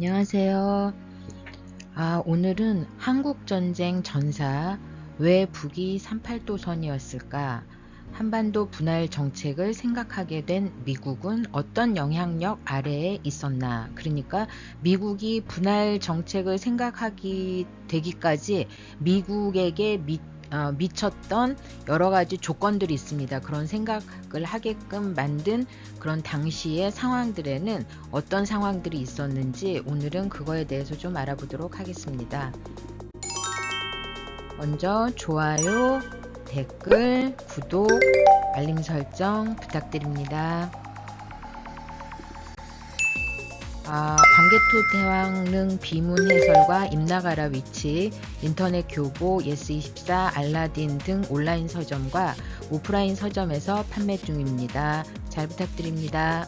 안녕하세요. 오늘은 한국전쟁 전사 왜 북이 38도선이었을까? 한반도 분할 정책을 생각하게 된 미국은 어떤 영향력 아래에 있었나? 그러니까 미국이 분할 정책을 생각하기 되기까지 미국에게 미쳤던 여러 가지 조건들이 있습니다. 그런 생각을 하게끔 만든 그런 당시의 상황들에는 어떤 상황들이 있었는지 오늘은 그거에 대해서 좀 알아보도록 하겠습니다. 먼저 좋아요, 댓글, 구독, 알림 설정 부탁드립니다. 광개토 대왕릉 비문 해설과 임나가라 위치, 인터넷 교보, 예스24, 알라딘 등 온라인 서점과 오프라인 서점에서 판매 중입니다. 잘 부탁드립니다.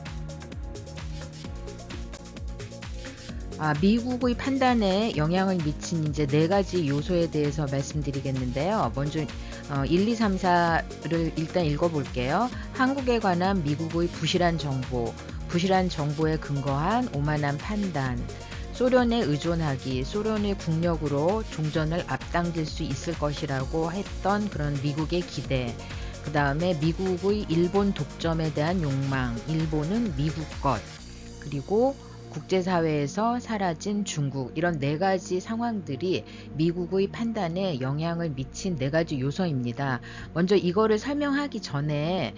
미국의 판단에 영향을 미친 이제 4가지 요소에 대해서 말씀드리겠는데요. 먼저 1, 2, 3, 4를 일단 읽어볼게요. 한국에 관한 미국의 부실한 정보에 근거한 오만한 판단, 소련에 의존하기, 소련의 국력으로 종전을 앞당길 수 있을 것이라고 했던 그런 미국의 기대, 그 다음에 미국의 일본 독점에 대한 욕망, 일본은 미국 것, 그리고 국제사회에서 사라진 중국, 이런 4가지 상황들이 미국의 판단에 영향을 미친 4가지 요소입니다. 먼저 이거를 설명하기 전에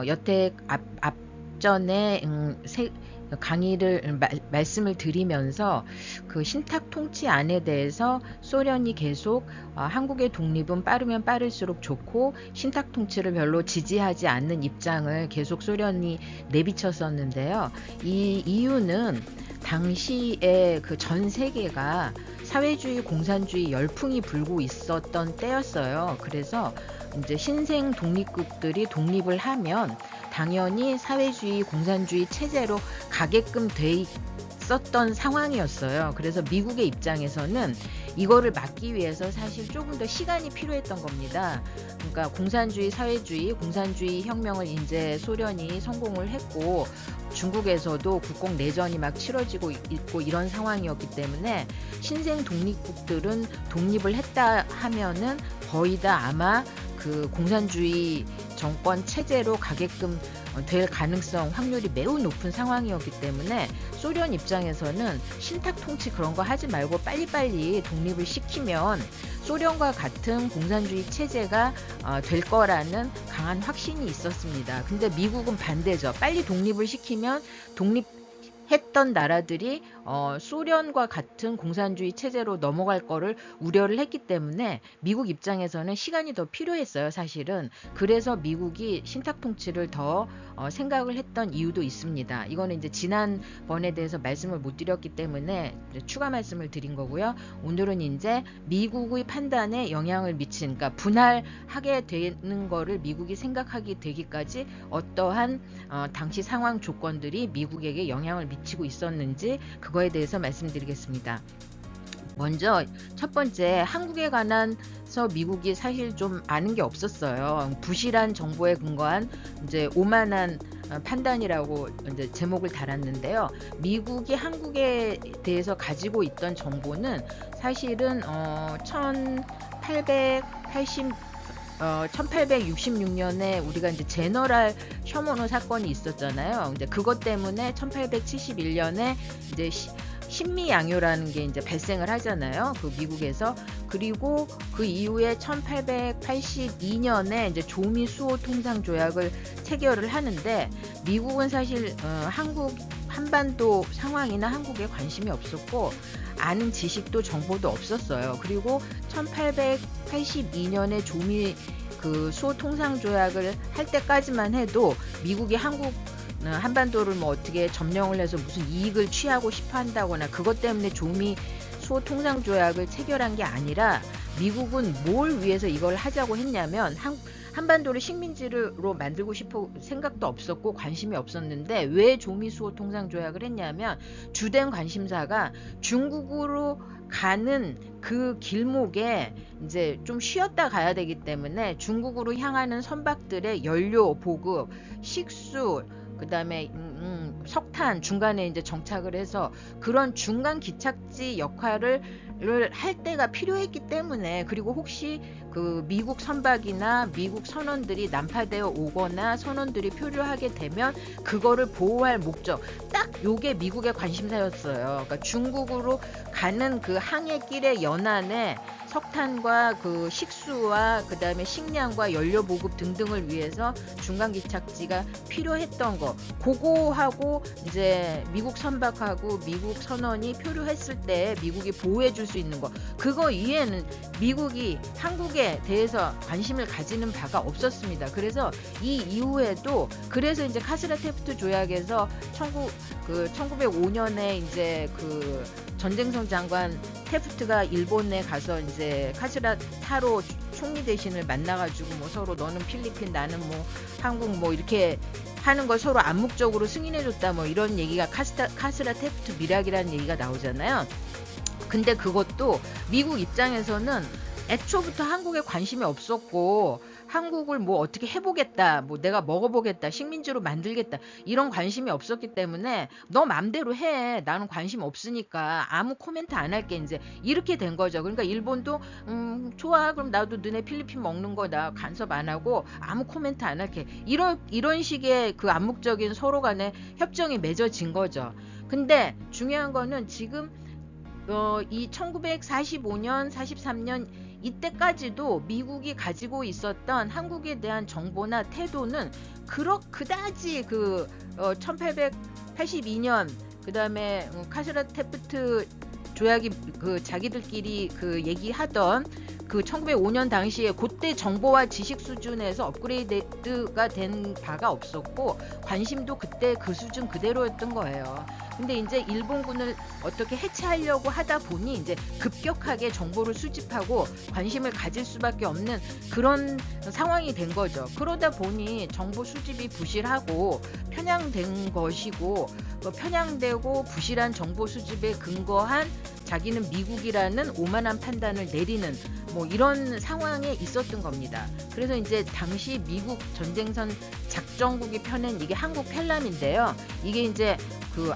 여태 앞전에 강의를 말씀을 드리면서 그 신탁 통치안에 대해서 소련이 계속 한국의 독립은 빠르면 빠를수록 좋고 신탁 통치를 별로 지지하지 않는 입장을 계속 소련이 내비쳤었는데요. 이 이유는 당시에 그 전 세계가 사회주의 공산주의 열풍이 불고 있었던 때였어요. 그래서 이제 신생 독립국들이 독립을 하면 당연히 사회주의 공산주의 체제로 가게끔 돼 있었던 상황이었어요. 그래서 미국의 입장에서는 이거를 막기 위해서 사실 조금 더 시간이 필요했던 겁니다. 그러니까 공산주의 사회주의 공산주의 혁명을 이제 소련이 성공을 했고 중국에서도 국공 내전이 막 치러지고 있고 이런 상황이었기 때문에 신생 독립국들은 독립을 했다 하면은 거의 다 아마 그 공산주의 정권 체제로 가게끔 될 가능성 확률이 매우 높은 상황이었기 때문에 소련 입장에서는 신탁 통치 그런 거 하지 말고 빨리빨리 독립을 시키면 소련과 같은 공산주의 체제가 될 거라는 강한 확신이 있었습니다. 근데 미국은 반대죠. 빨리 독립을 시키면 독립했던 나라들이 소련과 같은 공산주의 체제로 넘어갈 거를 우려를 했기 때문에 미국 입장에서는 시간이 더 필요했어요, 사실은. 그래서 미국이 신탁 통치를 더 생각을 했던 이유도 있습니다. 이거는 이제 지난번에 대해서 말씀을 못 드렸기 때문에 추가 말씀을 드린 거고요. 오늘은 이제 미국의 판단에 영향을 미친, 그러니까 분할하게 되는 거를 미국이 생각하게 되기까지 어떠한 당시 상황 조건들이 미국에게 영향을 미치고 있었는지 그거에 대해서 말씀드리겠습니다. 먼저 첫 번째, 한국에 관해서 미국이 사실 좀 아는 게 없었어요. 부실한 정보에 근거한 이제 오만한 판단이라고 이제 제목을 달았는데요. 미국이 한국에 대해서 가지고 있던 정보는 사실은 1866년에 우리가 이제 제너럴 셔머너 사건이 있었잖아요. 이제 그것 때문에 1871년에 이제 신미양요라는 게 이제 발생을 하잖아요. 그 미국에서. 그리고 그 이후에 1882년에 이제 조미 수호 통상 조약을 체결을 하는데 미국은 사실 한국 한반도 상황이나 한국에 관심이 없었고 아는 지식도 정보도 없었어요. 그리고 1882년에 조미 그 수호 통상 조약을 할 때까지만 해도 미국이 한반도를 뭐 어떻게 점령을 해서 무슨 이익을 취하고 싶어 한다거나 그것 때문에 조미 수호 통상 조약을 체결한 게 아니라 미국은 뭘 위해서 이걸 하자고 했냐면 한반도를 식민지로 만들고 싶어 생각도 없었고 관심이 없었는데 왜 조미 수호 통상 조약을 했냐면 주된 관심사가 중국으로 가는 그 길목에 이제 좀 쉬었다 가야 되기 때문에 중국으로 향하는 선박들의 연료 보급, 식수, 그 다음에 석탄 중간에 이제 정착을 해서 그런 중간 기착지 역할을 할 때가 필요했기 때문에, 그리고 혹시 그 미국 선박이나 미국 선원들이 난파되어 오거나 선원들이 표류하게 되면 그거를 보호할 목적, 딱 요게 미국의 관심사였어요. 그러니까 중국으로 가는 그 항해길의 연안에 석탄과 그 식수와 그 다음에 식량과 연료 보급 등등을 위해서 중간 기착지가 필요했던 거, 그거하고 이제 미국 선박하고 미국 선원이 표류했을 때 미국이 보호해 줄 수 있는 거, 그거 이외에는 미국이 한국에 대해서 관심을 가지는 바가 없었습니다. 그래서 이 이후에도, 그래서 이제 카스라 테프트 조약에서 1905년에 이제 그 전쟁성 장관 테프트가 일본에 가서 이제 카스라 타로 총리 대신을 만나가지고 뭐 서로 너는 필리핀 나는 뭐 한국 뭐 이렇게 하는 걸 서로 암묵적으로 승인해줬다 뭐 이런 얘기가 카스라 테프트 밀약이라는 얘기가 나오잖아요. 근데 그것도 미국 입장에서는 애초부터 한국에 관심이 없었고, 한국을 뭐 어떻게 해보겠다, 뭐 내가 먹어보겠다, 식민지로 만들겠다, 이런 관심이 없었기 때문에 너 맘대로 해, 나는 관심 없으니까 아무 코멘트 안 할게, 이제 이렇게 된 거죠. 그러니까 일본도 좋아, 그럼 나도 너네 필리핀 먹는 거 나 간섭 안 하고 아무 코멘트 안 할게, 이런 식의 그 암묵적인 서로 간의 협정이 맺어진 거죠. 근데 중요한 거는 지금 이 1945년, 43년 이때까지도 미국이 가지고 있었던 한국에 대한 정보나 태도는 그다지 1882년 그다음에 카스라 테프트 조약이 그 자기들끼리 그 얘기하던 그 1905년 당시에 그때 정보와 지식 수준에서 업그레이드가 된 바가 없었고, 관심도 그때 그 수준 그대로였던 거예요. 근데 이제 일본군을 어떻게 해체하려고 하다 보니 이제 급격하게 정보를 수집하고 관심을 가질 수밖에 없는 그런 상황이 된 거죠. 그러다 보니 정보 수집이 부실하고 편향된 것이고, 편향되고 부실한 정보 수집에 근거한 자기는 미국이라는 오만한 판단을 내리는 뭐 이런 상황에 있었던 겁니다. 그래서 이제 당시 미국 전쟁선 작전국이 펴낸 이게 한국 펠람인데요. 이게 이제 그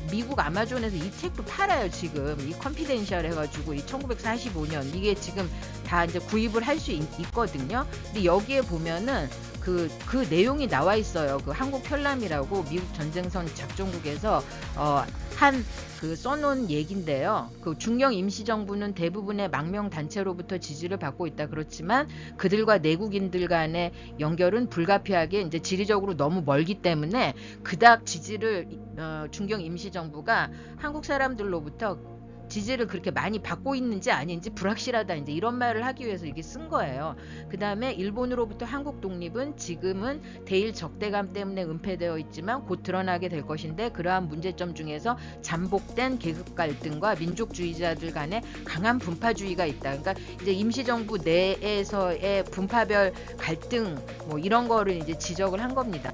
미국 아마존에서 이 책도 팔아요. 지금 이 컨피덴셜 해가지고 이 1945년 이게 지금 다 이제 구입을 할 수 있거든요. 근데 여기에 보면은 그 내용이 나와 있어요. 그 한국 편람이라고 미국 전쟁선 작전국에서 써놓은 얘긴데요. 그 중령 임시정부는 대부분의 망명 단체로부터 지지를 받고 있다. 그렇지만 그들과 내국인들 간의 연결은 불가피하게 이제 지리적으로 너무 멀기 때문에 그닥 지지를 중경 임시정부가 한국 사람들로부터 지지를 그렇게 많이 받고 있는지 아닌지 불확실하다, 이제 이런 말을 하기 위해서 이게 쓴 거예요. 그 다음에 일본으로부터 한국 독립은 지금은 대일 적대감 때문에 은폐되어 있지만 곧 드러나게 될 것인데, 그러한 문제점 중에서 잠복된 계급 갈등과 민족주의자들 간의 강한 분파주의가 있다. 그러니까 이제 임시정부 내에서의 분파별 갈등 뭐 이런 거를 이제 지적을 한 겁니다.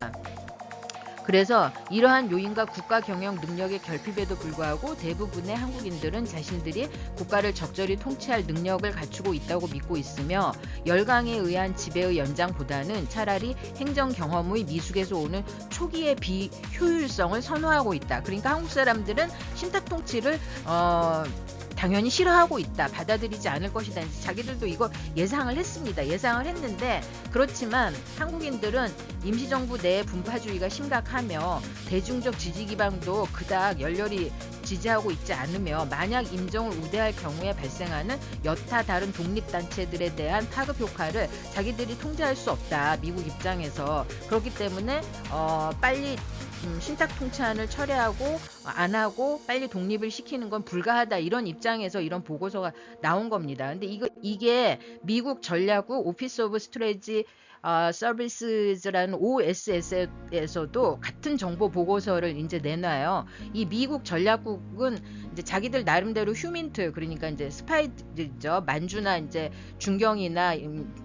그래서 이러한 요인과 국가 경영 능력의 결핍에도 불구하고 대부분의 한국인들은 자신들이 국가를 적절히 통치할 능력을 갖추고 있다고 믿고 있으며, 열강에 의한 지배의 연장보다는 차라리 행정 경험의 미숙에서 오는 초기의 비효율성을 선호하고 있다. 그러니까 한국 사람들은 신탁 통치를 당연히 싫어하고 있다, 받아들이지 않을 것이다. 자기들도 이거 예상을 했습니다. 예상을 했는데, 그렇지만 한국인들은 임시정부 내 분파주의가 심각하며 대중적 지지 기반도 그닥 열렬히 지지하고 있지 않으며, 만약 임정을 우대할 경우에 발생하는 여타 다른 독립단체들에 대한 파급 효과를 자기들이 통제할 수 없다, 미국 입장에서. 그렇기 때문에 빨리 신탁 통치안을 철회하고 안 하고 빨리 독립을 시키는 건 불가하다, 이런 입장에서 이런 보고서가 나온 겁니다. 근데 이게 미국 전략국 오피스 오브 스트레지 서비스라는 OSS에서도 같은 정보 보고서를 이제 내놔요. 이 미국 전략국은 이제 자기들 나름대로 휴민트, 그러니까 이제 스파이죠. 만주나 이제 중경이나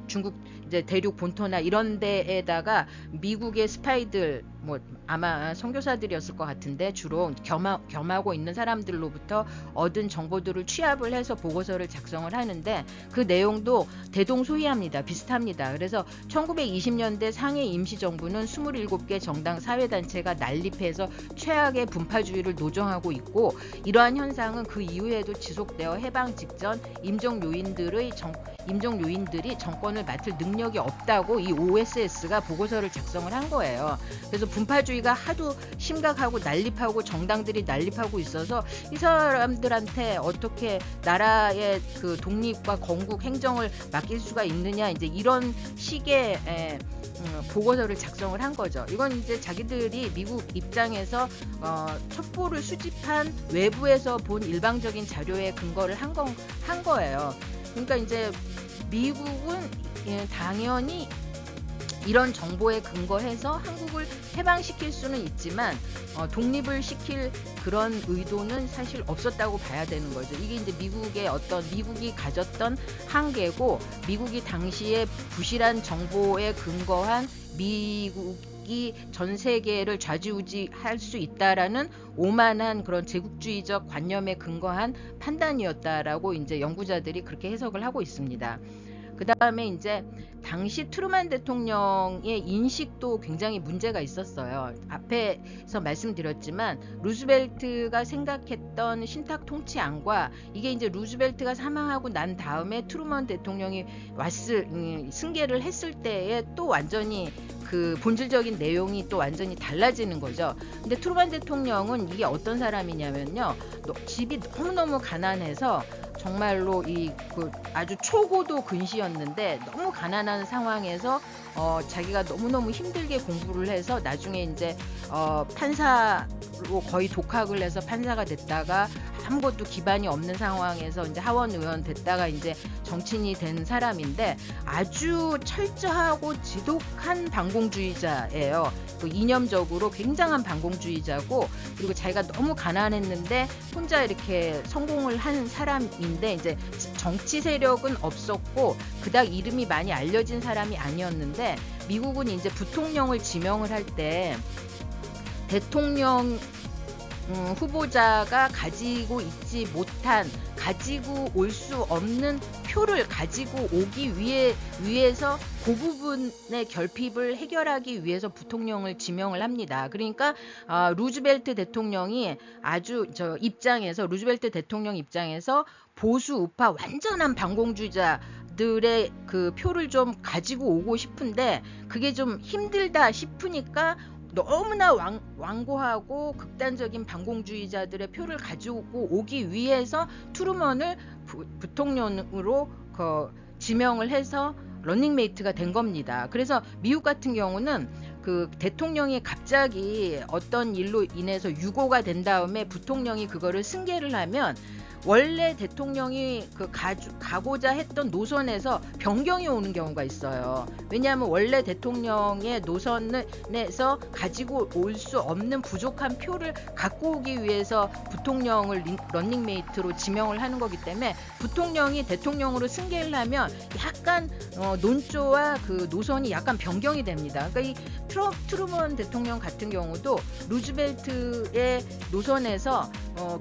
중국 이제 대륙 본토나 이런 데에다가 미국의 스파이들, 뭐 아마 선교사들이었을 것 같은데 주로 겸하고 있는 사람들로부터 얻은 정보들을 취합을 해서 보고서를 작성을 하는데, 그 내용도 대동소이합니다. 비슷합니다. 그래서 1920년대 상해 임시정부는 27개 정당 사회단체가 난립해서 최악의 분파주의를 노정하고 있고, 이러한 현상은 그 이후에도 지속되어 해방 직전 임종 요인들이 정권을 맡을 능력이 없다고 이 OSS가 보고서를 작성을 한 거예요. 그래서 분파주의가 하도 심각하고 난립하고 정당들이 난립하고 있어서 이 사람들한테 어떻게 나라의 그 독립과 건국 행정을 맡길 수가 있느냐, 이제 이런 식의 보고서를 작성을 한 거죠. 이건 이제 자기들이 미국 입장에서 첩보를 수집한 외부에서 본 일방적인 자료에 근거를 한 거예요. 그러니까 이제 미국은 당연히 이런 정보에 근거해서 한국을 해방시킬 수는 있지만 독립을 시킬 그런 의도는 사실 없었다고 봐야 되는 거죠. 이게 이제 미국이 가졌던 한계고, 미국이 당시에 부실한 정보에 근거한 미국이 전 세계를 좌지우지할 수 있다라는 오만한 그런 제국주의적 관념에 근거한 판단이었다라고 이제 연구자들이 그렇게 해석을 하고 있습니다. 그 다음에 이제 당시 트루만 대통령의 인식도 굉장히 문제가 있었어요. 앞에서 말씀드렸지만 루즈벨트가 생각했던 신탁 통치안과 이게 이제 루즈벨트가 사망하고 난 다음에 트루먼 대통령이 승계를 했을 때에 또 완전히 그 본질적인 내용이 또 완전히 달라지는 거죠. 근데 트루먼 대통령은 이게 어떤 사람이냐면요, 집이 너무너무 가난해서 정말로 아주 초고도 근시였는데, 너무 가난한 상황에서 자기가 너무너무 힘들게 공부를 해서 나중에 이제 판사로 거의 독학을 해서 판사가 됐다가 아무것도 기반이 없는 상황에서 이제 하원 의원 됐다가 이제 정치인이 된 사람인데, 아주 철저하고 지독한 반공주의자예요. 이념적으로 굉장한 반공주의자고, 그리고 자기가 너무 가난했는데 혼자 이렇게 성공을 한 사람인데, 이제 정치 세력은 없었고 그닥 이름이 많이 알려진 사람이 아니었는데, 미국은 이제 부통령을 지명을 할 때 대통령 후보자가 가지고 있지 못한, 가지고 올 수 없는 표를 가지고 오기 위해서 그 부분의 결핍을 해결하기 위해서 부통령을 지명을 합니다. 그러니까 루즈벨트 대통령이 루즈벨트 대통령 입장에서 보수 우파 완전한 반공주의자들의 그 표를 좀 가지고 오고 싶은데, 그게 좀 힘들다 싶으니까 너무나 완고하고 극단적인 반공주의자들의 표를 가지고 오기 위해서 트루먼을 부통령으로 지명을 해서 런닝메이트가 된 겁니다. 그래서 미국 같은 경우는 그 대통령이 갑자기 어떤 일로 인해서 유고가 된 다음에 부통령이 그거를 승계를 하면 원래 대통령이 가고자 했던 노선에서 변경이 오는 경우가 있어요. 왜냐하면 원래 대통령의 노선에서 가지고 올 수 없는 부족한 표를 갖고 오기 위해서 부통령을 런닝메이트로 지명을 하는 거기 때문에, 부통령이 대통령으로 승계를 하면 약간 논조와 그 노선이 약간 변경이 됩니다. 그러니까 이 트루먼 대통령 같은 경우도 루즈벨트의 노선에서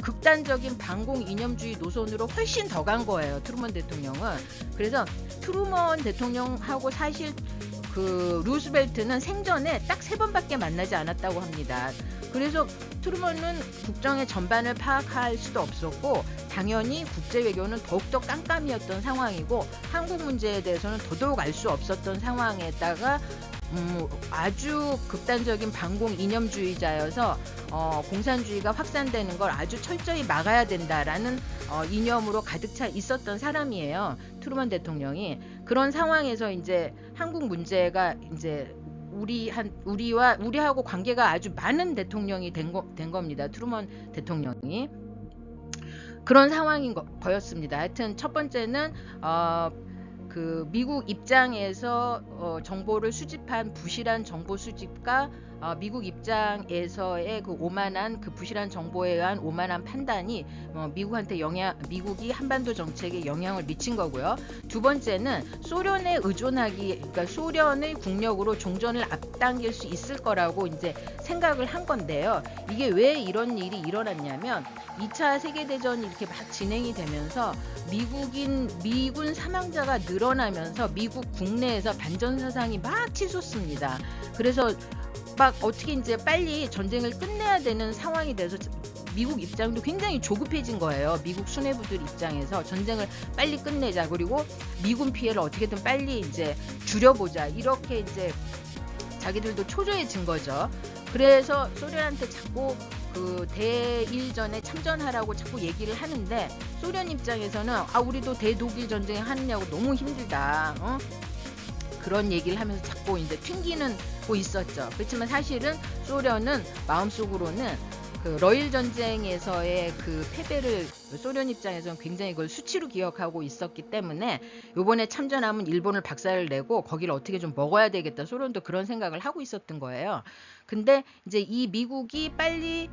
극단적인 반공 이념주의 노선으로 훨씬 더 간 거예요, 트루먼 대통령은. 그래서 트루먼 대통령하고 사실 그 루즈벨트는 생전에 딱 3번밖에 만나지 않았다고 합니다. 그래서 트루먼은 국정의 전반을 파악할 수도 없었고, 당연히 국제 외교는 더욱더 깜깜이었던 상황이고, 한국 문제에 대해서는 더더욱 알 수 없었던 상황에다가 아주 극단적인 반공 이념주의자여서 공산주의가 확산되는 걸 아주 철저히 막아야 된다라는 이념으로 가득 차 있었던 사람이에요, 트루먼 대통령이. 그런 상황에서 이제 한국 문제가 이제 우리하고 관계가 아주 많은 대통령이 된 겁니다, 트루먼 대통령이. 그런 상황인 거였습니다. 하여튼 첫 번째는 그 미국 입장에서 정보를 수집한 부실한 정보 수집과 미국 입장에서의 그 오만한 그 부실한 정보에 의한 오만한 판단이 미국이 한반도 정책에 영향을 미친 거고요. 두 번째는 소련에 의존하기, 그러니까 소련의 국력으로 종전을 앞당길 수 있을 거라고 이제 생각을 한 건데요. 이게 왜 이런 일이 일어났냐면 2차 세계대전이 이렇게 막 진행이 되면서 미군 사망자가 늘어나면서 미국 국내에서 반전 사상이 막 치솟습니다. 그래서 막 어떻게 이제 빨리 전쟁을 끝내야 되는 상황이 돼서 미국 입장도 굉장히 조급해진 거예요. 미국 수뇌부들 입장에서 전쟁을 빨리 끝내자, 그리고 미군 피해를 어떻게든 빨리 이제 줄여보자, 이렇게 이제 자기들도 초조해진 거죠. 그래서 소련한테 자꾸 그 대일전에 참전하라고 자꾸 얘기를 하는데, 소련 입장에서는 우리도 대독일 전쟁 하느냐고 너무 힘들다, 그런 얘기를 하면서 자꾸 이제 튕기고 있었죠. 그렇지만 사실은 소련은 마음속으로는 그 러일 전쟁에서의 그 패배를 소련 입장에서는 굉장히 그걸 수치로 기억하고 있었기 때문에 요번에 참전하면 일본을 박살을 내고 거기를 어떻게 좀 먹어야 되겠다, 소련도 그런 생각을 하고 있었던 거예요. 근데 이제 이 미국이 빨리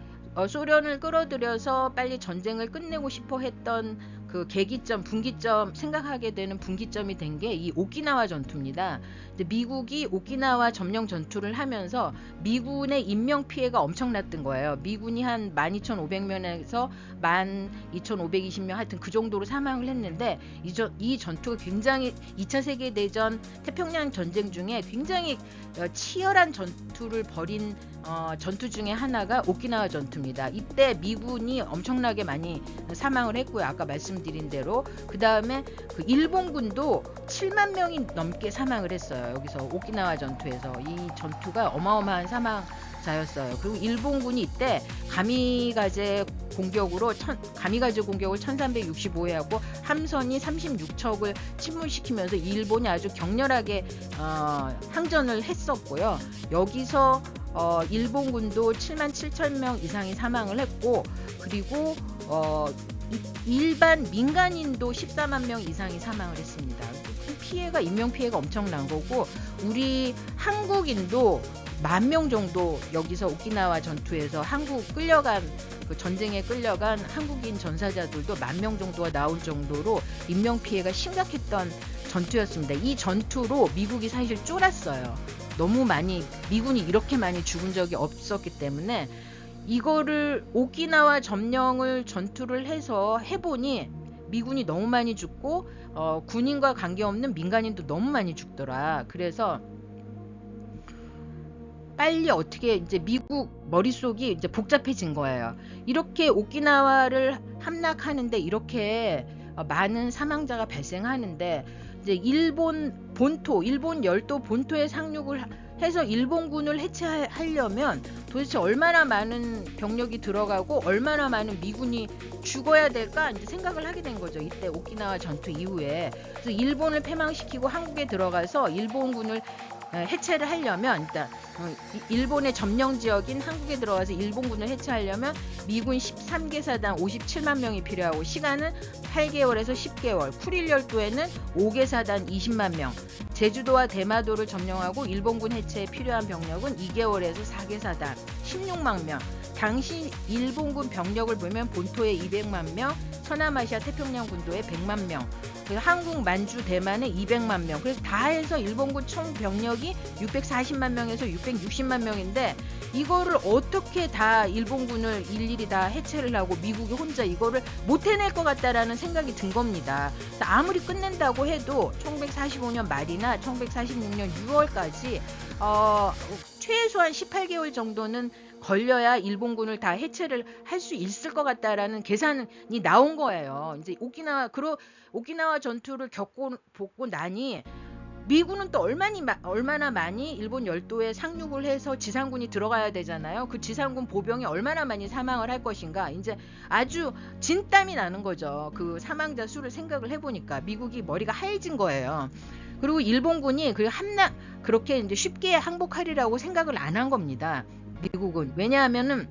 소련을 끌어들여서 빨리 전쟁을 끝내고 싶어 했던 그 계기점, 분기점, 생각하게 되는 분기점이 된 게 이 오키나와 전투입니다. 이제 미국이 오키나와 점령 전투를 하면서 미군의 인명 피해가 엄청났던 거예요. 미군이 한 12,500명에서 12,520명, 하여튼 그 정도로 사망을 했는데, 이 전투가 굉장히 2차 세계대전 태평양 전쟁 중에 굉장히 치열한 전투를 벌인 전투 중에 하나가 오키나와 전투입니다. 이때 미군이 엄청나게 많이 사망을 했고요. 아까 말씀드린 대로. 그 다음에 그 일본군도 7만 명이 넘게 사망을 했어요. 여기서 오키나와 전투에서. 이 전투가 어마어마한 사망자였어요. 그리고 일본군이 이때 가미가제 공격을 1365회 하고 함선이 36척을 침몰시키면서 일본이 아주 격렬하게 항전을 했었고요. 여기서 일본군도 7만 7천 명 이상이 사망을 했고, 그리고 일반 민간인도 14만 명 이상이 사망을 했습니다. 피해가, 인명 피해가 엄청난 거고, 우리 한국인도 10,000명 정도 여기서 오키나와 전투에서 그 전쟁에 끌려간 한국인 전사자들도 10,000명 정도가 나올 정도로 인명 피해가 심각했던 전투였습니다. 이 전투로 미국이 사실 쫄았어요. 너무 많이, 미군이 이렇게 많이 죽은 적이 없었기 때문에 이거를 오키나와 점령을 전투를 해서 해보니 미군이 너무 많이 죽고 군인과 관계없는 민간인도 너무 많이 죽더라. 그래서 빨리 어떻게, 이제 미국 머릿속이 이제 복잡해진 거예요. 이렇게 오키나와를 함락하는데 이렇게 많은 사망자가 발생하는데, 이제 일본 열도 본토에 상륙을 해서 일본군을 해체하려면 도대체 얼마나 많은 병력이 들어가고 얼마나 많은 미군이 죽어야 될까 이제 생각을 하게 된 거죠. 이때 오키나와 전투 이후에. 그래서 일본을 패망시키고 한국에 들어가서 일본군을 해체를 하려면, 일단 일본의 점령 지역인 한국에 들어가서 일본군을 해체하려면 미군 13개 사단 57만 명이 필요하고, 시간은 8개월에서 10개월, 쿠릴 열도에는 5개 사단 20만 명, 제주도와 대마도를 점령하고 일본군 해체에 필요한 병력은 2개월에서 4개 사단 16만 명. 당시 일본군 병력을 보면 본토에 200만 명, 서남아시아 태평양 군도에 100만 명, 한국, 만주, 대만에 200만 명. 그래서 다 해서 일본군 총 병력이 640만 명에서 660만 명인데, 이거를 어떻게 다 일본군을 일일이 다 해체를 하고 미국이 혼자 이거를 못 해낼 것 같다라는 생각이 든 겁니다. 그래서 아무리 끝낸다고 해도 1945년 말이나 1946년 6월까지 최소한 18개월 정도는 걸려야 일본군을 다 해체를 할 수 있을 것 같다라는 계산이 나온 거예요. 이제 오키나와 전투를 겪고 나니 미군은 또 얼마나 많이 일본 열도에 상륙을 해서 지상군이 들어가야 되잖아요. 그 지상군 보병이 얼마나 많이 사망을 할 것인가, 이제 아주 진땀이 나는 거죠. 그 사망자 수를 생각을 해보니까 미국이 머리가 하얘진 거예요. 그리고 일본군이 그렇게, 그렇게, 이제 쉽게 항복하리라고 생각을 안 한 겁니다. 미국은. 왜냐하면은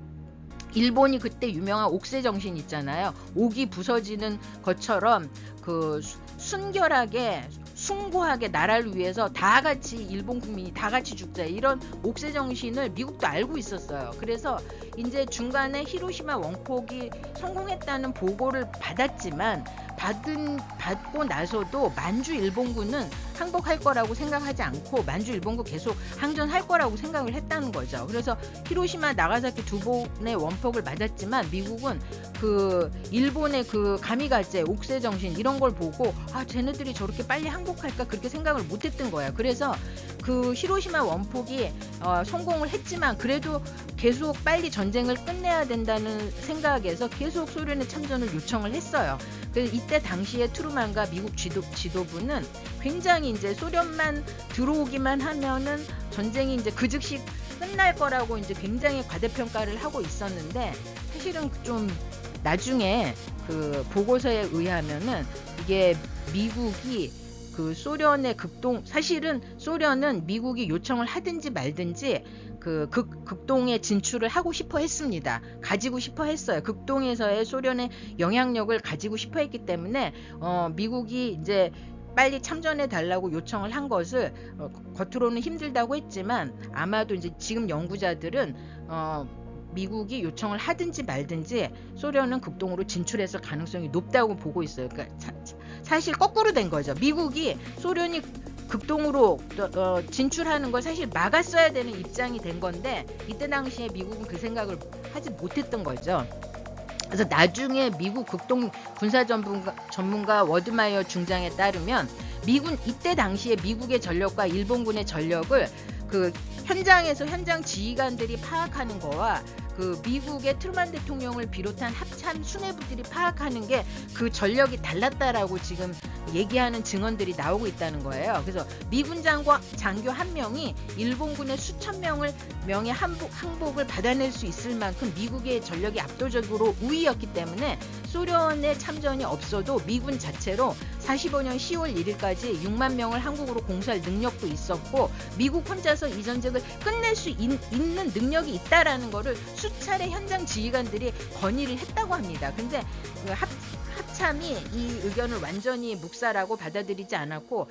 2차 세계대전이 끝나고 나서 일본군이 일본이 그때 유명한 옥새 정신 있잖아요. 옥이 부서지는 것처럼 그 순결하게 숭고하게 나라를 위해서 다 같이 일본 국민이 다 같이 죽자 이런 옥새 정신을 미국도 알고 있었어요. 그래서 이제 중간에 히로시마 원폭이 성공했다는 보고를 받았지만 받고 나서도 만주 일본군은 항복할 거라고 생각하지 않고 만주 일본군 계속 항전할 거라고 생각을 했다는 거죠. 그래서 히로시마 나가사키 두 번의 원폭을 맞았지만 미국은 그 일본의 그 가미가제 옥새 정신 이런 걸 보고 아 쟤네들이 저렇게 빨리 항복할까 그렇게 생각을 못했던 거예요. 그래서 그 히로시마 원폭이 성공을 했지만 그래도 계속 빨리 전쟁을 끝내야 된다는 생각에서 계속 소련의 참전을 요청을 했어요. 그래서 이때 당시에 트루만과 미국 지도부는 굉장히 이제 소련만 들어오기만 하면은 전쟁이 이제 그 즉시 끝날 거라고 이제 굉장히 과대평가를 하고 있었는데 사실은 좀 나중에 그 보고서에 의하면은 이게 미국이 그 소련의 사실은 소련은 미국이 요청을 하든지 말든지 그 극동에 진출을 하고 싶어 했습니다. 가지고 싶어 했어요. 극동에서의 소련의 영향력을 가지고 싶어 했기 때문에 미국이 이제 빨리 참전해 달라고 요청을 한 것을 겉으로는 힘들다고 했지만 아마도 이제 지금 연구자들은 미국이 요청을 하든지 말든지 소련은 극동으로 진출했을 가능성이 높다고 보고 있어요. 그러니까 사실 거꾸로 된 거죠. 미국이 소련이 극동으로 진출하는 걸 사실 막았어야 되는 입장이 된 건데 이때 당시에 미국은 그 생각을 하지 못했던 거죠. 그래서 나중에 미국 극동 군사 전문가 워드마이어 중장에 따르면 이때 당시에 미국의 전력과 일본군의 전력을 그 현장에서 현장 지휘관들이 파악하는 거와 그 미국의 트루만 대통령을 비롯한 합참 수뇌부들이 파악하는 게 그 전력이 달랐다라고 지금 얘기하는 증언들이 나오고 있다는 거예요. 그래서 미군 장교 한 명이 일본군의 수천 명의 항복을 받아낼 수 있을 만큼 미국의 전력이 압도적으로 우위였기 때문에 소련의 참전이 없어도 미군 자체로 45년 10월 1일까지 6만 명을 한국으로 공수할 능력도 있었고 미국 혼자서 이 전쟁을 끝낼 수 있는 능력이 있다라는 거를 수차례 현장 지휘관들이 건의를 했다고 합니다. 근데 그 합참이 이 의견을 완전히 묵살하고 받아들이지 않았고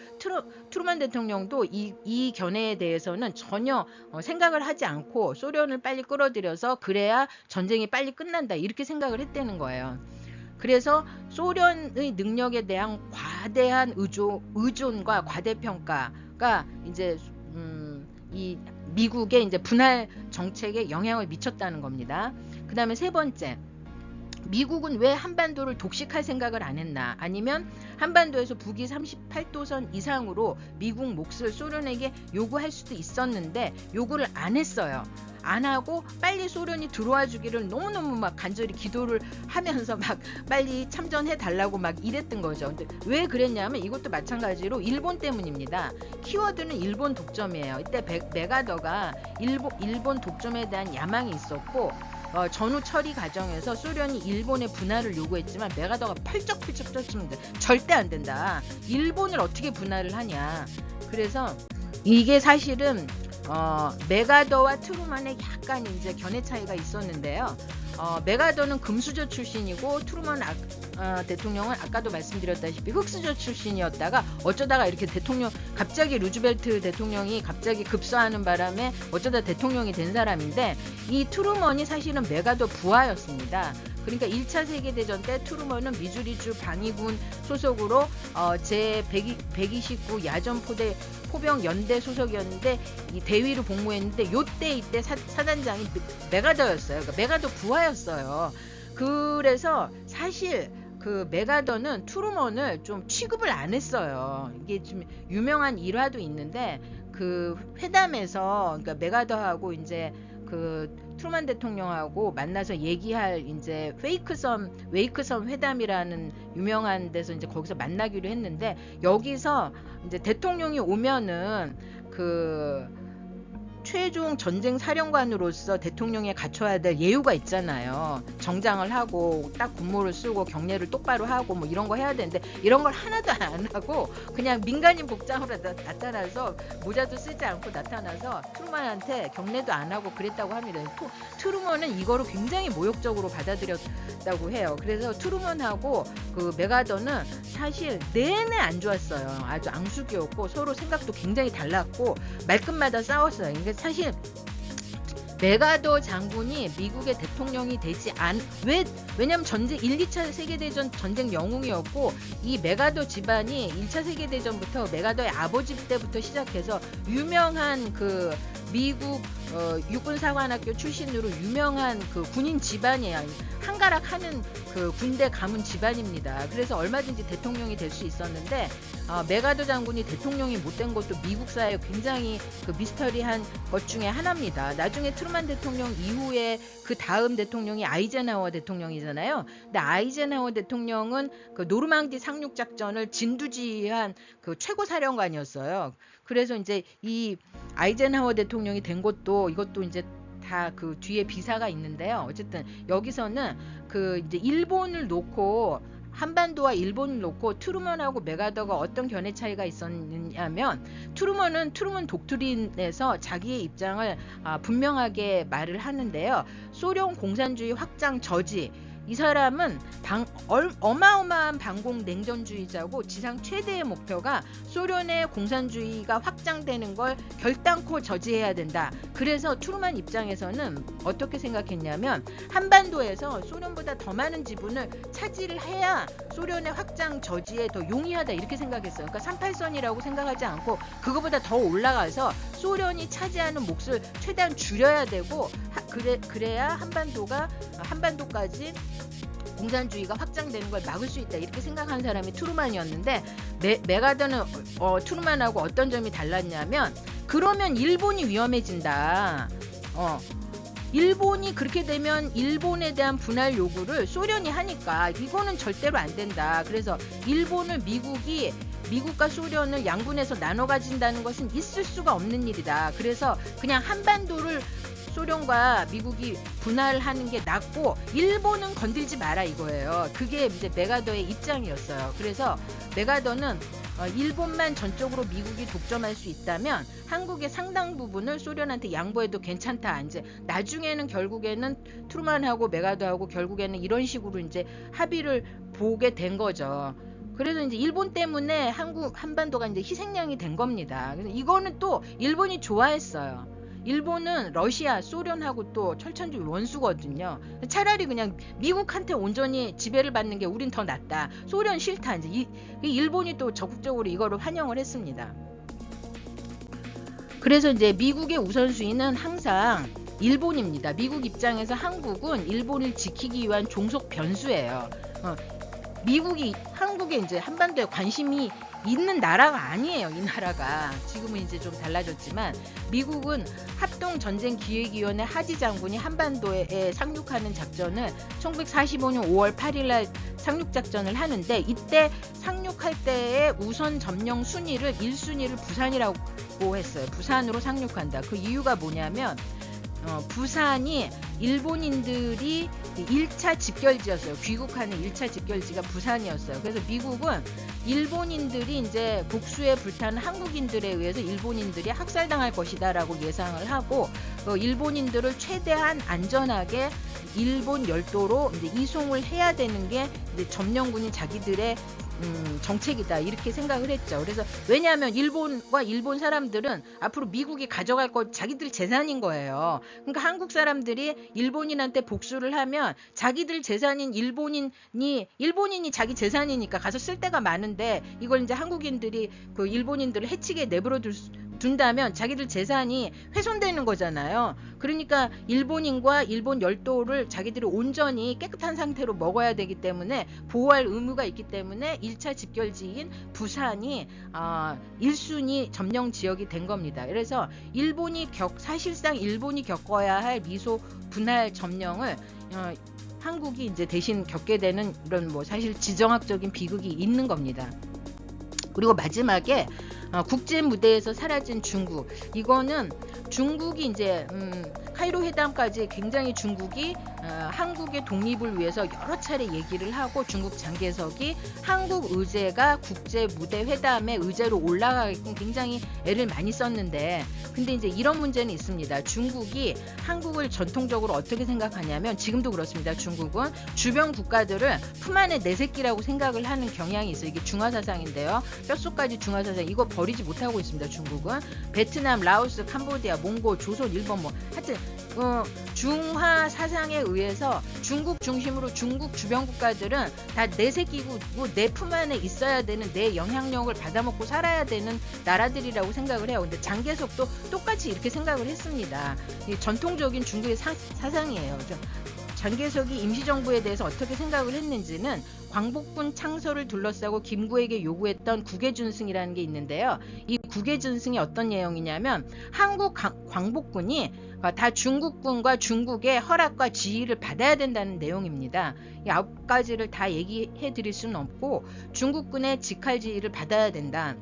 트루만 대통령도 이 견해에 대해서는 전혀 생각을 하지 않고 소련을 빨리 끌어들여서 그래야 전쟁이 빨리 끝난다 이렇게 생각을 했다는 거예요. 그래서 소련의 능력에 대한 과대한 의존과 과대평가가 이제 이 미국의 이제 분할 정책에 영향을 미쳤다는 겁니다. 그 다음에 세 번째, 미국은 왜 한반도를 독식할 생각을 안 했나? 아니면 한반도에서 북위 38도선 이상으로 미국 몫을 소련에게 요구할 수도 있었는데 요구를 안 했어요. 안 하고 빨리 소련이 들어와 주기를 너무너무 막 간절히 기도를 하면서 막 빨리 참전해 달라고 막 이랬던 거죠. 근데 왜 그랬냐면 이것도 마찬가지로 일본 때문입니다. 키워드는 일본 독점이에요. 이때 메가더가 일본 독점에 대한 야망이 있었고 전후 처리 과정에서 소련이 일본의 분할을 요구했지만 메가더가 펄쩍펄쩍 떴습니다. 절대 안 된다. 일본을 어떻게 분할을 하냐. 그래서 이게 사실은 메가더와 트루만의 약간 이제 견해 차이가 있었는데요. 메가더는 금수저 출신이고 트루만 대통령은 아까도 말씀드렸다시피 흑수저 출신이었다가 어쩌다가 이렇게 갑자기 루즈벨트 대통령이 갑자기 급서하는 바람에 어쩌다 대통령이 된 사람인데 이 트루먼이 사실은 메가더 부하였습니다. 그러니까 1차 세계대전 때 트루먼은 미주리주 방위군 소속으로 제129 야전포병 연대 소속이었는데 이 대위로 복무했는데 이때 사단장이 메가더였어요. 그러니까 메가더 부하였어요. 그래서 사실 그 메가더는 트루먼을 좀 취급을 안 했어요. 이게 좀 유명한 일화도 있는데 그 회담에서 그러니까 메가더하고 이제 그 트루만 대통령하고 만나서 얘기할 이제 웨이크섬 회담이라는 유명한 데서 이제 거기서 만나기로 했는데 여기서 이제 대통령이 오면은 그 최종 전쟁 사령관으로서 대통령이 갖춰야 될 예우가 있잖아요. 정장을 하고 딱 군무를 쓰고 경례를 똑바로 하고 뭐 이런 거 해야 되는데 이런 걸 하나도 안 하고 그냥 민간인 복장으로 나타나서 모자도 쓰지 않고 나타나서 트루먼한테 경례도 안 하고 그랬다고 합니다. 트루먼은 이거를 굉장히 모욕적으로 받아들였다고 해요. 그래서 트루먼하고 그 메가더는 사실 내내 안 좋았어요. 아주 앙숙이었고 서로 생각도 굉장히 달랐고 말끝마다 싸웠어요. 그러니까 사실 메가더 장군이 미국의 대통령이 되지 왜냐면 1, 2차 세계대전 전쟁 영웅이었고 이 메가더 집안이 1차 세계대전부터 메가더의 아버지 때부터 시작해서 유명한 그 미국 육군사관학교 출신으로 유명한 그 군인 집안이에요. 한가락하는 그 군대 가문 집안입니다. 그래서 얼마든지 대통령이 될 수 있었는데 메가더 장군이 대통령이 못 된 것도 미국사에 굉장히 그 미스터리한 것 중에 하나입니다. 나중에 트루먼 대통령 이후에 그 다음 대통령이 아이젠하워 대통령이잖아요. 근데 아이젠하워 대통령은 그 노르망디 상륙 작전을 진두지휘한 그 최고 사령관이었어요. 그래서 이제 이 아이젠하워 대통령이 된 것도 이것도 이제 다 그 뒤에 비사가 있는데요. 어쨌든 여기서는 그 이제 일본을 놓고 한반도와 일본을 놓고 트루먼하고 메가더가 어떤 견해 차이가 있었냐면 트루먼은 트루먼 독트린에서 자기의 입장을 분명하게 말을 하는데요. 소련 공산주의 확장 저지 이 사람은 어마어마한 반공 냉전주의자고 지상 최대의 목표가 소련의 공산주의가 확장되는 걸 결단코 저지해야 된다. 그래서 트루먼 입장에서는 어떻게 생각했냐면 한반도에서 소련보다 더 많은 지분을 차지를 해야 소련의 확장 저지에 더 용이하다 이렇게 생각했어요. 그러니까 38선이라고 생각하지 않고 그거보다 더 올라가서 소련이 차지하는 몫을 최대한 줄여야 되고 그래야 한반도까지 공산주의가 확장되는 걸 막을 수 있다 이렇게 생각하는 사람이 트루먼이었는데 메가더는 트루먼하고 어떤 점이 달랐냐면 그러면 일본이 위험해진다. 일본이 그렇게 되면 일본에 대한 분할 요구를 소련이 하니까 이거는 절대로 안 된다. 그래서 일본을 미국과 소련을 양분해서 나눠 가진다는 것은 있을 수가 없는 일이다. 그래서 그냥 한반도를 소련과 미국이 분할하는 게 낫고 일본은 건들지 마라 이거예요. 그게 이제 메가더의 입장이었어요. 그래서 메가더는 일본만 전적으로 미국이 독점할 수 있다면 한국의 상당 부분을 소련한테 양보해도 괜찮다. 이제 나중에는 결국에는 트루먼하고 메가더하고 결국에는 이런 식으로 이제 합의를 보게 된 거죠. 그래서 이제 일본 때문에 한반도가 이제 희생양이 된 겁니다. 그래서 이거는 또 일본이 좋아했어요. 일본은 러시아, 소련하고 또 철천지 원수거든요. 차라리 그냥 미국한테 온전히 지배를 받는 게 우린 더 낫다. 소련 싫다. 이제 일본이 또 적극적으로 이거를 환영을 했습니다. 그래서 이제 미국의 우선순위는 항상 일본입니다. 미국 입장에서 한국은 일본을 지키기 위한 종속 변수예요. 한국에 이제 한반도에 관심이 있는 나라가 아니에요. 이 나라가 지금은 이제 좀 달라졌지만 미국은 합동전쟁기획위원회 하지 장군이 한반도에 상륙하는 작전을 1945년 5월 8일 날 상륙작전을 하는데 이때 상륙할 때의 우선 점령 순위를 1순위를 부산이라고 했어요. 부산으로 상륙한다. 그 이유가 뭐냐면 부산이 일본인들이 1차 집결지였어요. 귀국하는 1차 집결지가 부산이었어요. 그래서 미국은 일본인들이 이제 복수에 불타는 한국인들에 의해서 일본인들이 학살당할 것이다라고 예상을 하고 일본인들을 최대한 안전하게 일본 열도로 이제 이송을 해야 되는 게 이제 점령군인 자기들의 정책이다 이렇게 생각을 했죠. 그래서 왜냐하면 일본과 일본 사람들은 앞으로 미국이 가져갈 거 자기들 재산인 거예요. 그러니까 한국 사람들이 일본인한테 복수를 하면 자기들 재산인 일본인이 자기 재산이니까 가서 쓸 데가 많은데 이걸 이제 한국인들이 그 일본인들을 해치게 내버려 둔다면 자기들 재산이 훼손되는 거잖아요. 그러니까 일본인과 일본 열도를 자기들이 온전히 깨끗한 상태로 먹어야 되기 때문에 보호할 의무가 있기 때문에 1차 집결지인 부산이 1순위 점령 지역이 된 겁니다. 그래서 사실상 일본이 겪어야 할 미소 분할 점령을 한국이 이제 대신 겪게 되는 이런 뭐 사실 지정학적인 비극이 있는 겁니다. 그리고 마지막에 국제 무대에서 사라진 중국. 이거는 중국이 이제 카이로 회담까지 굉장히 중국이 한국의 독립을 위해서 여러 차례 얘기를 하고, 중국 장개석이 한국 의제가 국제 무대 회담의 의제로 올라가게끔 굉장히 애를 많이 썼는데, 근데 이제 이런 문제는 있습니다. 중국이 한국을 전통적으로 어떻게 생각하냐면, 지금도 그렇습니다. 중국은 주변 국가들을 품 안에 내 새끼라고 생각을 하는 경향이 있어요. 이게 중화사상인데요. 뼛속까지 중화사상, 이거 버리지 못하고 있습니다. 중국은 베트남, 라오스, 캄보디아, 몽골, 조선, 일본, 뭐 하여튼 중화 사상에 의해서 중국 중심으로 중국 주변 국가들은 다 내 새끼고 내 품 안에 있어야 되는, 내 영향력을 받아먹고 살아야 되는 나라들이라고 생각을 해요. 근데 장개석도 똑같이 이렇게 생각을 했습니다. 이 전통적인 중국의 사상이에요. 장개석이 임시정부에 대해서 어떻게 생각을 했는지는 광복군 창설을 둘러싸고 김구에게 요구했던 국외준승이라는 게 있는데요. 이 국외준승이 어떤 내용이냐면, 한국 광복군이 다 중국군과 중국의 허락과 지휘를 받아야 된다는 내용입니다. 이 9가지를 다 얘기해 드릴 수는 없고, 중국군의 직할 지휘를 받아야 된다.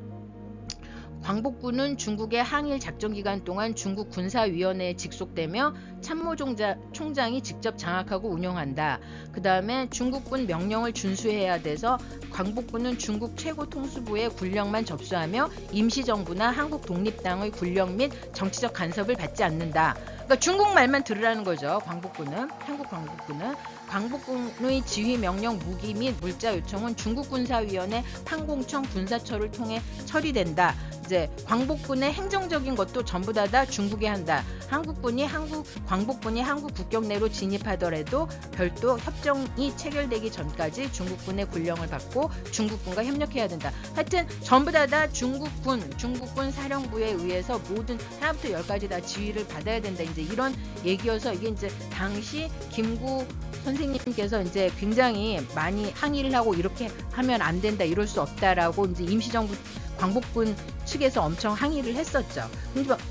광복군은 중국의 항일 작전 기간 동안 중국 군사위원회에 직속되며 참모총장이 직접 장악하고 운영한다. 그 다음에 중국군 명령을 준수해야 돼서 광복군은 중국 최고 통수부의 군령만 접수하며 임시정부나 한국 독립당의 군령 및 정치적 간섭을 받지 않는다. 그러니까 중국 말만 들으라는 거죠. 광복군은, 한국 광복군은. 광복군의 지휘 명령, 무기 및 물자 요청은 중국군사위원회 판공청 군사처를 통해 처리된다. 이제 광복군의 행정적인 것도 전부 다 중국이 한다. 광복군이 한국 국경 내로 진입하더라도 별도 협정이 체결되기 전까지 중국군의 군령을 받고 중국군과 협력해야 된다. 하여튼 전부 다 중국군 사령부에 의해서 모든 하나부터 10까지 다 지휘를 받아야 된다. 이제 이런 얘기여서, 이게 이제 당시 김구 선생님께서 이제 굉장히 많이 항의를 하고, 이렇게 하면 안 된다, 이럴 수 없다라고 이제 임시정부 광복군 측에서 엄청 항의를 했었죠.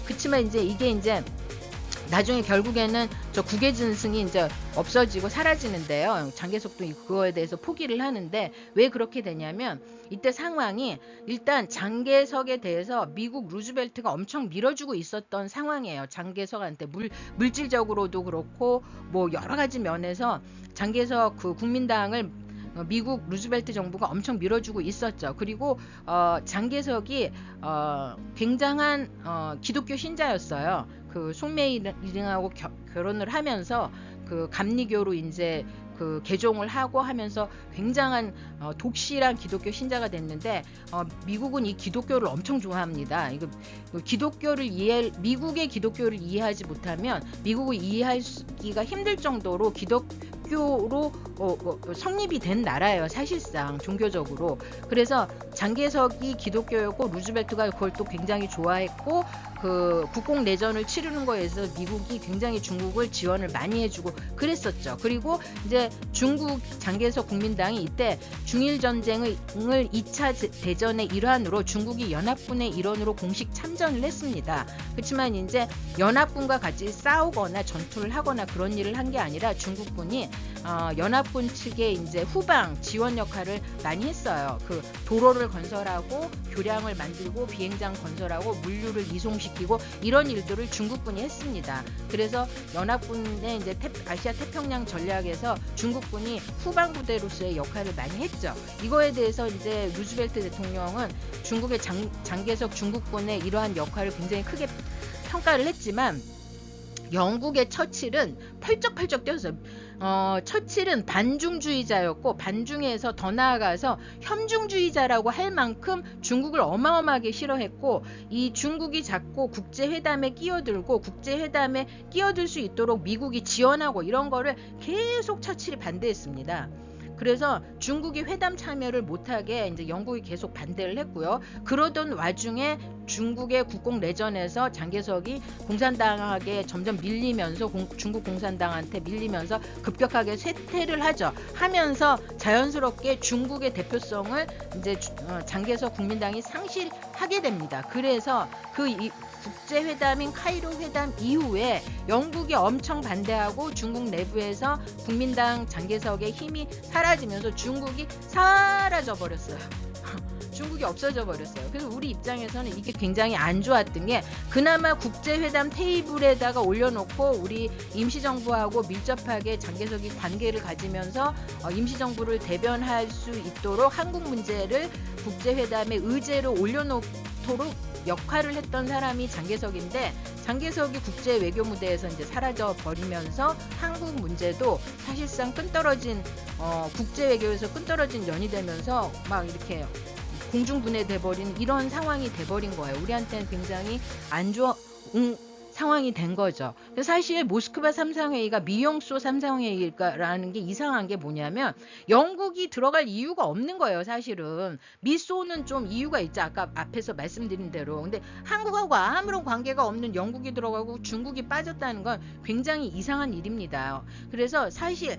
그렇지만 이제 이게 이제 나중에 결국에는 저 국외준승이 이제 없어지고 사라지는데요. 장개석도 그거에 대해서 포기를 하는데, 왜 그렇게 되냐면, 이때 상황이 일단 장개석에 대해서 미국 루즈벨트가 엄청 밀어주고 있었던 상황이에요. 장개석한테 물질적으로도 그렇고 뭐 여러 가지 면에서 장개석 그 국민당을 미국 루즈벨트 정부가 엄청 밀어주고 있었죠. 그리고 장개석이 굉장한 기독교 신자였어요. 그 송매일링하고 결혼을 하면서 그 감리교로 이제 그 개종을 하고 하면서 굉장한 독실한 기독교 신자가 됐는데, 미국은 이 기독교를 엄청 좋아합니다. 이거 미국의 기독교를 이해하지 못하면 미국을 이해하기가 힘들 정도로 기독교로 성립이 된 나라예요. 사실상 종교적으로. 그래서 장개석이 기독교였고, 루즈벨트가 그걸 또 굉장히 좋아했고, 그 국공 내전을 치르는 거에서 미국이 굉장히 중국을 지원을 많이 해주고 그랬었죠. 그리고 이제 중국 장개석 국민당이 이때 중일 전쟁을 2차 대전의 일환으로 중국이 연합군의 일원으로 공식 참전을 했습니다. 그렇지만 이제 연합군과 같이 싸우거나 전투를 하거나 그런 일을 한 게 아니라, 중국군이 연합군 측의 이제 후방 지원 역할을 많이 했어요. 그 도로를 건설하고 교량을 만들고 비행장 건설하고 물류를 이송시키고 이런 일들을 중국군이 했습니다. 그래서 연합군의 이제 아시아 태평양 전략에서 중국군이 후방 부대로서의 역할을 많이 했죠. 이거에 대해서 이제 루즈벨트 대통령은 중국의 장개석 중국군의 이러한 역할을 굉장히 크게 평가를 했지만, 영국의 처칠은 펄쩍펄쩍 뛰었어요. 처칠은 반중주의자였고, 반중에서 더 나아가서 현중주의자라고 할 만큼 중국을 어마어마하게 싫어했고, 이 중국이 자꾸 국제회담에 끼어들고 국제회담에 끼어들 수 있도록 미국이 지원하고 이런 거를 계속 처칠이 반대했습니다. 그래서 중국이 회담 참여를 못하게 이제 영국이 계속 반대를 했고요. 그러던 와중에 중국의 국공 내전에서 장개석이 공산당에게 점점 밀리면서 중국 공산당한테 밀리면서 급격하게 쇠퇴를 하면서 자연스럽게 중국의 대표성을 이제 장개석 국민당이 상실하게 됩니다. 그래서 국제회담인 카이로 회담 이후에 영국이 엄청 반대하고 중국 내부에서 국민당 장개석의 힘이 사라지면서 중국이 사라져 버렸어요. 중국이 없어져 버렸어요. 그래서 우리 입장에서는 이게 굉장히 안 좋았던 게 그나마 국제회담 테이블에다가 올려놓고 우리 임시정부하고 밀접하게 장개석이 관계를 가지면서 임시정부를 대변할 수 있도록 한국 문제를 국제회담의 의제로 올려놓도록 역할을 했던 사람이 장개석인데 장개석이 국제 외교 무대에서 이제 사라져 버리면서 한국 문제도 사실상 끈떨어진 국제 외교에서 끈떨어진 연이 되면서 막 이렇게 공중분해돼 버린 이런 상황이 돼 버린 거예요. 우리한테는 굉장히 안 좋은 상황이 된 거죠. 사실 모스크바 삼상회의가 미용소 삼상회의라는 게 이상한 게 뭐냐면 영국이 들어갈 이유가 없는 거예요. 사실은 미소는 좀 이유가 있죠. 아까 앞에서 말씀드린 대로. 근데 한국하고 아무런 관계가 없는 영국이 들어가고 중국이 빠졌다는 건 굉장히 이상한 일입니다. 그래서 사실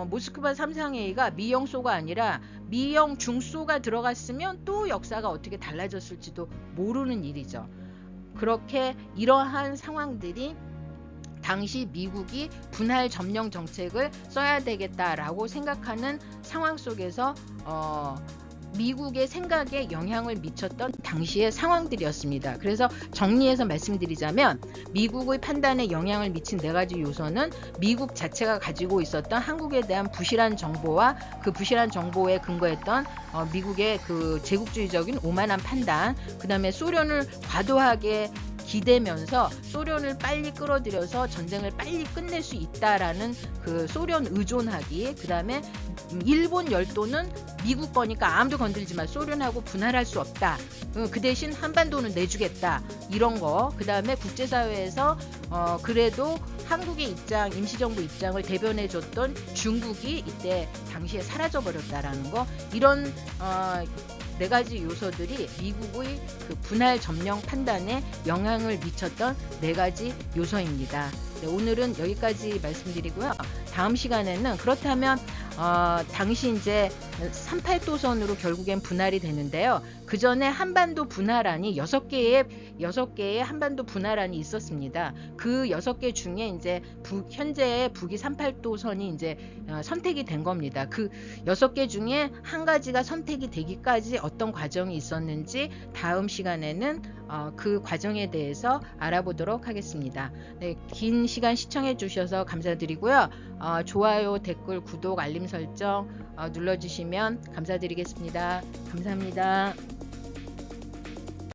모스크바 삼상회의가 미영소가 아니라 미영 중소가 들어갔으면 또 역사가 어떻게 달라졌을지도 모르는 일이죠. 그렇게 이러한 상황들이 당시 미국이 분할 점령 정책을 써야 되겠다라고 생각하는 상황 속에서 미국의 생각에 영향을 미쳤던 당시의 상황들이었습니다. 그래서 정리해서 말씀드리자면 미국의 판단에 영향을 미친 4가지 요소는 미국 자체가 가지고 있었던 한국에 대한 부실한 정보와 그 부실한 정보에 근거했던 미국의 그 제국주의적인 오만한 판단, 그 다음에 소련을 과도하게 기대면서 소련을 빨리 끌어들여서 전쟁을 빨리 끝낼 수 있다라는 그 소련 의존하기, 그 다음에 일본 열도는 미국 거니까 아무도 건들지 마, 소련하고 분할할 수 없다, 그 대신 한반도는 내주겠다, 이런 거. 그 다음에 국제사회에서 그래도 한국의 입장, 임시정부 입장을 대변해줬던 중국이 이때 당시에 사라져버렸다라는 거. 이런 4가지 요소들이 미국의 그 분할 점령 판단에 영향을 미쳤던 4가지 요소입니다. 네, 오늘은 여기까지 말씀드리고요. 다음 시간에는 그렇다면 당시 이제 38도선으로 결국엔 분할이 되는데요. 그 전에 한반도 분할안이 6개의 한반도 분할안이 있었습니다. 그 6개 중에 이제 현재의 북위 38도선이 이제 선택이 된 겁니다. 그 6개 중에 한 가지가 선택이 되기까지 어떤 과정이 있었는지 다음 시간에는 그 과정에 대해서 알아보도록 하겠습니다. 네, 긴 시간 시청해 주셔서 감사드리고요. 좋아요, 댓글, 구독, 알림 설정 눌러주시면 감사드리겠습니다. 감사합니다.